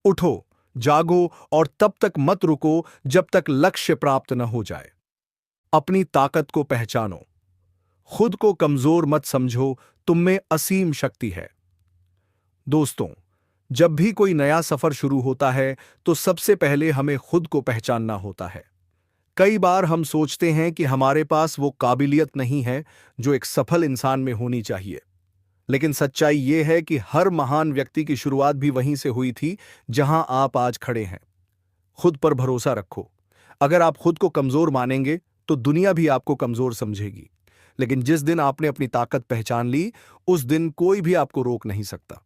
उठो, जागो और तब तक मत रुको जब तक लक्ष्य प्राप्त न हो जाए। अपनी ताकत को पहचानो। खुद को कमजोर मत समझो, तुम में असीम शक्ति है। दोस्तों, जब भी कोई नया सफर शुरू होता है तो सबसे पहले हमें खुद को पहचानना होता है। कई बार हम सोचते हैं कि हमारे पास वो काबिलियत नहीं है जो एक सफल इंसान में होनी चाहिए। लेकिन सच्चाई ये है कि हर महान व्यक्ति की शुरुआत भी वहीं से हुई थी जहां आप आज खड़े हैं। खुद पर भरोसा रखो। अगर आप खुद को कमजोर मानेंगे तो दुनिया भी आपको कमजोर समझेगी। लेकिन जिस दिन आपने अपनी ताकत पहचान ली, उस दिन कोई भी आपको रोक नहीं सकता।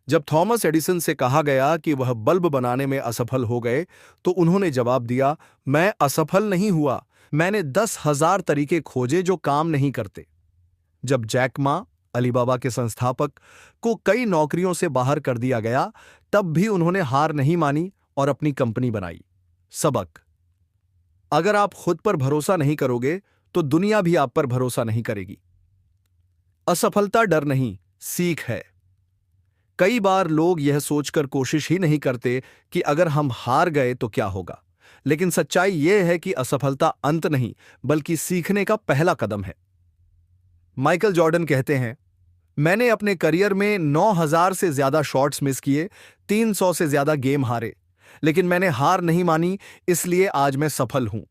जब थॉमस एडिसन से कहा गया कि वह बल्ब बनाने में असफल हो गए, तो उन्होंने जवाब दिया, मैं असफल नहीं हुआ, मैंने 10,000 तरीके खोजे जो काम नहीं करते। जब जैक मा, अलीबाबा के संस्थापक, को कई नौकरियों से बाहर कर दिया गया, तब भी उन्होंने हार नहीं मानी और अपनी कंपनी बनाई। सबक: अगर आप खुद पर भरोसा नहीं करोगे तो दुनिया भी आप पर भरोसा नहीं करेगी। असफलता डर नहीं, सीख है। कई बार लोग यह सोचकर कोशिश ही नहीं करते कि अगर हम हार गए तो क्या होगा। लेकिन सच्चाई यह है कि असफलता अंत नहीं, बल्कि सीखने का पहला कदम है। माइकल जॉर्डन कहते हैं, मैंने अपने करियर में 9,000 से ज्यादा शॉट्स मिस किए, 300 से ज्यादा गेम हारे, लेकिन मैंने हार नहीं मानी, इसलिए आज मैं सफल हूं।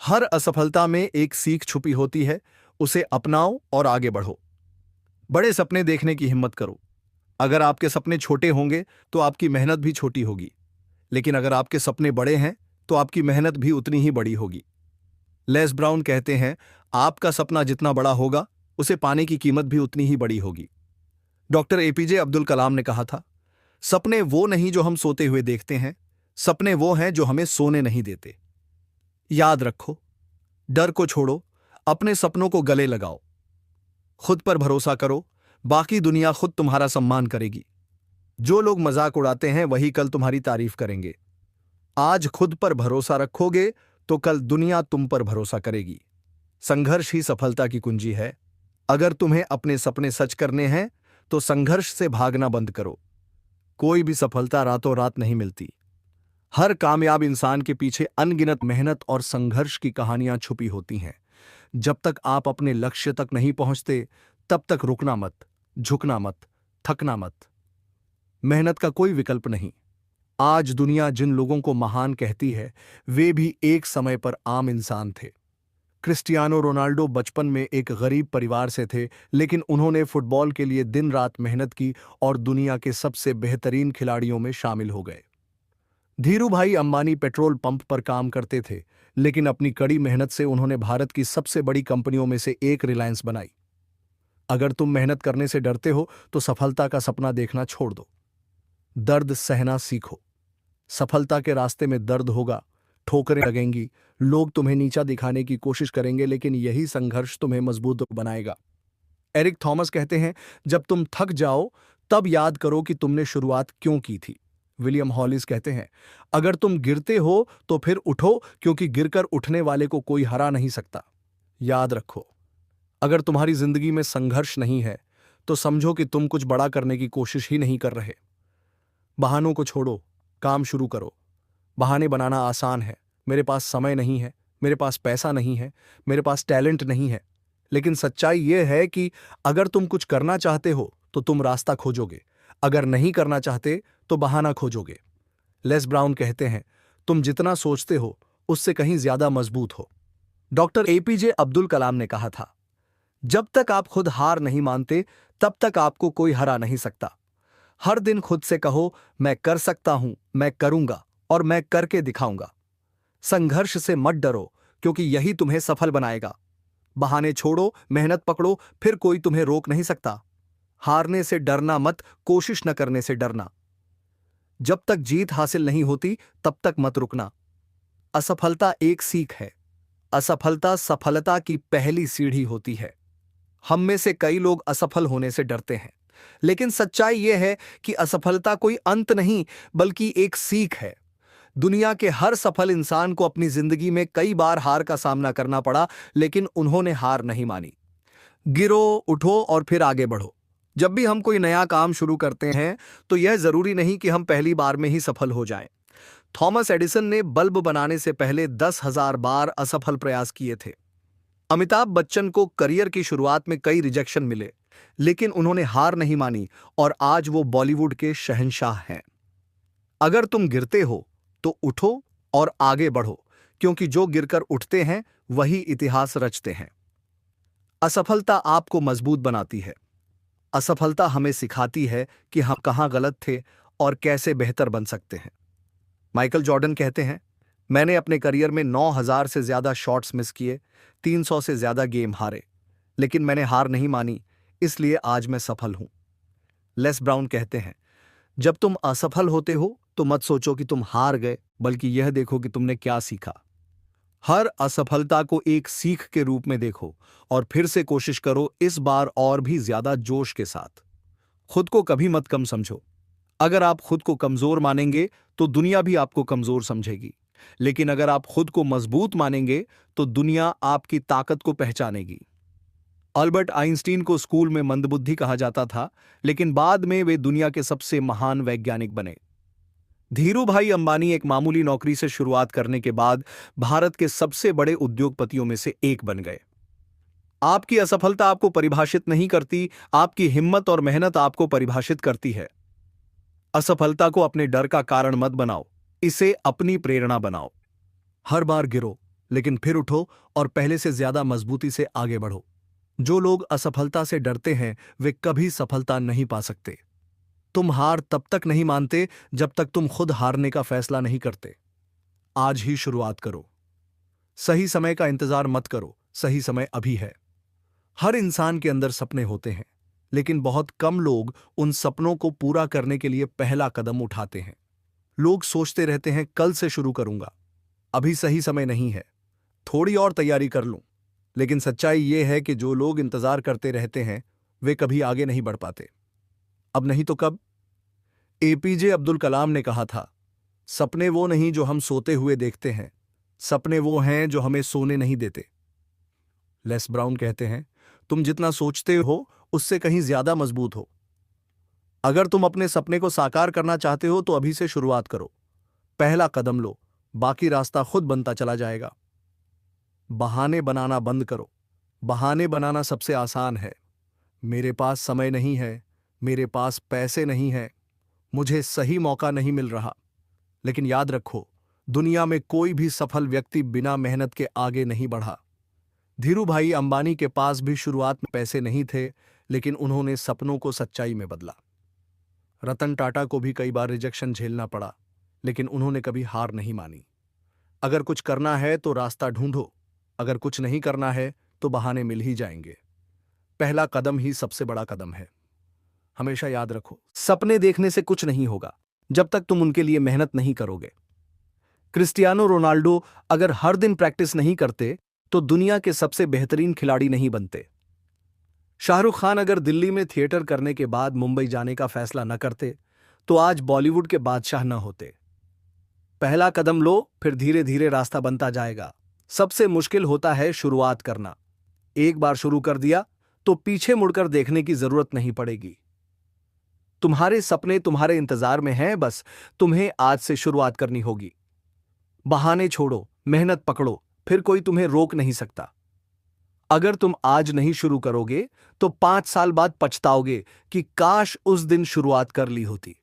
हर असफलता में एक सीख छुपी होती है, उसे अपनाओ और आगे बढ़ो। बड़े सपने देखने की हिम्मत करो। अगर आपके सपने छोटे होंगे तो आपकी मेहनत भी छोटी होगी, लेकिन अगर आपके सपने बड़े हैं तो आपकी मेहनत भी उतनी ही बड़ी होगी। लेस ब्राउन कहते हैं, आपका सपना जितना बड़ा होगा, उसे पाने की कीमत भी उतनी ही बड़ी होगी। डॉक्टर एपीजे अब्दुल कलाम ने कहा था, सपने वो नहीं जो हम सोते हुए देखते हैं, सपने वो हैं जो हमें सोने नहीं देते। याद रखो, डर को छोड़ो, अपने सपनों को गले लगाओ। खुद पर भरोसा करो, बाकी दुनिया खुद तुम्हारा सम्मान करेगी। जो लोग मजाक उड़ाते हैं वही कल तुम्हारी तारीफ करेंगे। आज खुद पर भरोसा रखोगे तो कल दुनिया तुम पर भरोसा करेगी। संघर्ष ही सफलता की कुंजी है। अगर तुम्हें अपने सपने सच करने हैं तो संघर्ष से भागना बंद करो। कोई भी सफलता रातों रात नहीं मिलती। हर कामयाब इंसान के पीछे अनगिनत मेहनत और संघर्ष की कहानियां छुपी होती हैं। जब तक आप अपने लक्ष्य तक नहीं पहुंचते, तब तक रुकना मत, झुकना मत, थकना मत। मेहनत का कोई विकल्प नहीं। आज दुनिया जिन लोगों को महान कहती है, वे भी एक समय पर आम इंसान थे। क्रिस्टियानो रोनाल्डो बचपन में एक गरीब परिवार से थे, लेकिन उन्होंने फुटबॉल के लिए दिन रात मेहनत की और दुनिया के सबसे बेहतरीन खिलाड़ियों में शामिल हो गए। धीरूभाई अंबानी पेट्रोल पंप पर काम करते थे, लेकिन अपनी कड़ी मेहनत से उन्होंने भारत की सबसे बड़ी कंपनियों में से एक रिलायंस बनाई। अगर तुम मेहनत करने से डरते हो तो सफलता का सपना देखना छोड़ दो। दर्द सहना सीखो। सफलता के रास्ते में दर्द होगा, ठोकरें लगेंगी, लोग तुम्हें नीचा दिखाने की कोशिश करेंगे, लेकिन यही संघर्ष तुम्हें मजबूत बनाएगा। एरिक थॉमस कहते हैं, जब तुम थक जाओ तब याद करो कि तुमने शुरुआत क्यों की थी। विलियम हॉलिस कहते हैं, अगर तुम गिरते हो तो फिर उठो, क्योंकि गिरकर उठने वाले को कोई हरा नहीं सकता। याद रखो, अगर तुम्हारी जिंदगी में संघर्ष नहीं है तो समझो कि तुम कुछ बड़ा करने की कोशिश ही नहीं कर रहे। बहानों को छोड़ो, काम शुरू करो। बहाने बनाना आसान है, मेरे पास समय नहीं है, मेरे पास पैसा नहीं है, मेरे पास टैलेंट नहीं है। लेकिन सच्चाई यह है कि अगर तुम कुछ करना चाहते हो तो तुम रास्ता खोजोगे, अगर नहीं करना चाहते तो बहाना खोजोगे। लेस ब्राउन कहते हैं, तुम जितना सोचते हो उससे कहीं ज्यादा मजबूत हो। डॉक्टर एपीजे अब्दुल कलाम ने कहा था, जब तक आप खुद हार नहीं मानते तब तक आपको कोई हरा नहीं सकता। हर दिन खुद से कहो, मैं कर सकता हूं, मैं करूंगा और मैं करके दिखाऊंगा। संघर्ष से मत डरो, क्योंकि यही तुम्हें सफल बनाएगा। बहाने छोड़ो, मेहनत पकड़ो, फिर कोई तुम्हें रोक नहीं सकता। हारने से डरना मत, कोशिश न करने से डरना। जब तक जीत हासिल नहीं होती तब तक मत रुकना। असफलता एक सीख है, असफलता सफलता की पहली सीढ़ी होती है। हम में से कई लोग असफल होने से डरते हैं, लेकिन सच्चाई यह है कि असफलता कोई अंत नहीं, बल्कि एक सीख है। दुनिया के हर सफल इंसान को अपनी जिंदगी में कई बार हार का सामना करना पड़ा, लेकिन उन्होंने हार नहीं मानी। गिरो, उठो और फिर आगे बढ़ो। जब भी हम कोई नया काम शुरू करते हैं तो यह जरूरी नहीं कि हम पहली बार में ही सफल हो जाएं। थॉमस एडिसन ने बल्ब बनाने से पहले 10,000 बार असफल प्रयास किए थे। अमिताभ बच्चन को करियर की शुरुआत में कई रिजेक्शन मिले, लेकिन उन्होंने हार नहीं मानी और आज वो बॉलीवुड के शहंशाह हैं। अगर तुम गिरते हो तो उठो और आगे बढ़ो, क्योंकि जो गिरकर उठते हैं वही इतिहास रचते हैं। असफलता आपको मजबूत बनाती है। असफलता हमें सिखाती है कि हम कहाँ गलत थे और कैसे बेहतर बन सकते हैं। माइकल जॉर्डन कहते हैं, मैंने अपने करियर में 9,000 से ज्यादा शॉट्स मिस किए, 300 से ज्यादा गेम हारे, लेकिन मैंने हार नहीं मानी, इसलिए आज मैं सफल हूं। लेस ब्राउन कहते हैं, जब तुम असफल होते हो तो मत सोचो कि तुम हार गए, बल्कि यह देखो कि तुमने क्या सीखा। हर असफलता को एक सीख के रूप में देखो और फिर से कोशिश करो, इस बार और भी ज्यादा जोश के साथ। खुद को कभी मत कम समझो। अगर आप खुद को कमजोर मानेंगे तो दुनिया भी आपको कमजोर समझेगी, लेकिन अगर आप खुद को मजबूत मानेंगे तो दुनिया आपकी ताकत को पहचानेगी। अल्बर्ट आइंस्टीन को स्कूल में मंदबुद्धि कहा जाता था, लेकिन बाद में वे दुनिया के सबसे महान वैज्ञानिक बने। धीरूभाई अंबानी एक मामूली नौकरी से शुरुआत करने के बाद भारत के सबसे बड़े उद्योगपतियों में से एक बन गए। आपकी असफलता आपको परिभाषित नहीं करती, आपकी हिम्मत और मेहनत आपको परिभाषित करती है। असफलता को अपने डर का कारण मत बनाओ, इसे अपनी प्रेरणा बनाओ। हर बार गिरो, लेकिन फिर उठो और पहले से ज्यादा मजबूती से आगे बढ़ो। जो लोग असफलता से डरते हैं वे कभी सफलता नहीं पा सकते। तुम हार तब तक नहीं मानते जब तक तुम खुद हारने का फैसला नहीं करते। आज ही शुरुआत करो। सही समय का इंतजार मत करो, सही समय अभी है। हर इंसान के अंदर सपने होते हैं, लेकिन बहुत कम लोग उन सपनों को पूरा करने के लिए पहला कदम उठाते हैं। लोग सोचते रहते हैं, कल से शुरू करूंगा, अभी सही समय नहीं है, थोड़ी और तैयारी कर लूं। लेकिन सच्चाई यह है कि जो लोग इंतजार करते रहते हैं वे कभी आगे नहीं बढ़ पाते। अब नहीं तो कब? एपीजे अब्दुल कलाम ने कहा था, सपने वो नहीं जो हम सोते हुए देखते हैं, सपने वो हैं जो हमें सोने नहीं देते। लेस ब्राउन कहते हैं, तुम जितना सोचते हो उससे कहीं ज्यादा मजबूत हो। अगर तुम अपने सपने को साकार करना चाहते हो तो अभी से शुरुआत करो। पहला कदम लो, बाकी रास्ता खुद बनता चला जाएगा। बहाने बनाना बंद करो। बहाने बनाना सबसे आसान है। मेरे पास समय नहीं है, मेरे पास पैसे नहीं है, मुझे सही मौका नहीं मिल रहा। लेकिन याद रखो, दुनिया में कोई भी सफल व्यक्ति बिना मेहनत के आगे नहीं बढ़ा। धीरूभाई अंबानी के पास भी शुरुआत में पैसे नहीं थे, लेकिन उन्होंने सपनों को सच्चाई में बदला। रतन टाटा को भी कई बार रिजेक्शन झेलना पड़ा, लेकिन उन्होंने कभी हार नहीं मानी। अगर कुछ करना है तो रास्ता ढूंढो, अगर कुछ नहीं करना है तो बहाने मिल ही जाएंगे। पहला कदम ही सबसे बड़ा कदम है। हमेशा याद रखो, सपने देखने से कुछ नहीं होगा जब तक तुम उनके लिए मेहनत नहीं करोगे। क्रिस्टियानो रोनाल्डो अगर हर दिन प्रैक्टिस नहीं करते तो दुनिया के सबसे बेहतरीन खिलाड़ी नहीं बनते। शाहरुख खान अगर दिल्ली में थिएटर करने के बाद मुंबई जाने का फैसला न करते तो आज बॉलीवुड के बादशाह न होते। पहला कदम लो, फिर धीरे धीरे रास्ता बनता जाएगा। सबसे मुश्किल होता है शुरुआत करना। एक बार शुरू कर दिया तो पीछे मुड़कर देखने की जरूरत नहीं पड़ेगी। तुम्हारे सपने तुम्हारे इंतजार में हैं, बस तुम्हें आज से शुरुआत करनी होगी। बहाने छोड़ो, मेहनत पकड़ो, फिर कोई तुम्हें रोक नहीं सकता। अगर तुम आज नहीं शुरू करोगे तो 5 साल बाद पछताओगे कि काश उस दिन शुरुआत कर ली होती।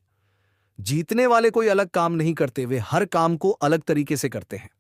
जीतने वाले कोई अलग काम नहीं करते, वे हर काम को अलग तरीके से करते हैं।